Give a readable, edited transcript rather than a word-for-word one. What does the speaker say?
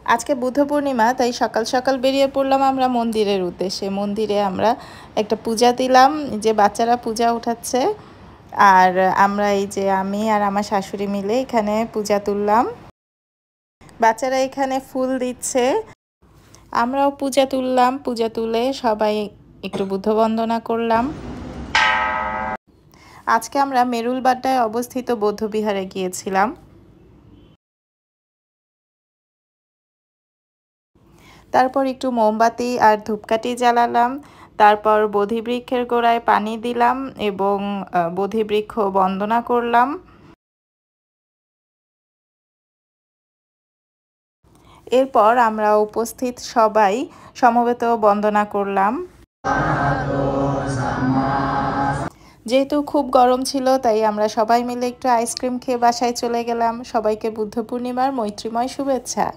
আজকে বুদ্ধ পূর্ণিমা, তাই সকাল সকাল বেরিয়ে পড়লাম আমরা মন্দিরের উদ্দেশ্যে। মন্দিরে আমরা একটা পূজা দিলাম, যে বাচ্চারা পূজা উঠাচ্ছে, আর আমরা এই যে আমি আর আমার শাশুড়ি মিলে এখানে পূজা তুললাম। বাচ্চারা এখানে ফুল দিচ্ছে, আমরাও পূজা তুললাম। পূজা তুলে সবাই একটু বুদ্ধ বন্দনা করলাম। আজকে আমরা মেরুলবাড্ডায় অবস্থিত বৌদ্ধবিহারে গিয়েছিলাম। তারপর একটু মোমবাতি আর ধূপকাঠি জ্বালালাম। তারপর বোধিবৃক্ষের গোড়ায় পানি দিলাম এবং বোধিবৃক্ষ বন্দনা করলাম। এরপর আমরা উপস্থিত সবাই সমবেত বন্দনা করলাম। যেহেতু খুব গরম ছিল, তাই আমরা সবাই মিলে একটু আইসক্রিম খেয়ে বাসায় চলে গেলাম। সবাইকে বুদ্ধ পূর্ণিমার মৈত্রীময় শুভেচ্ছা।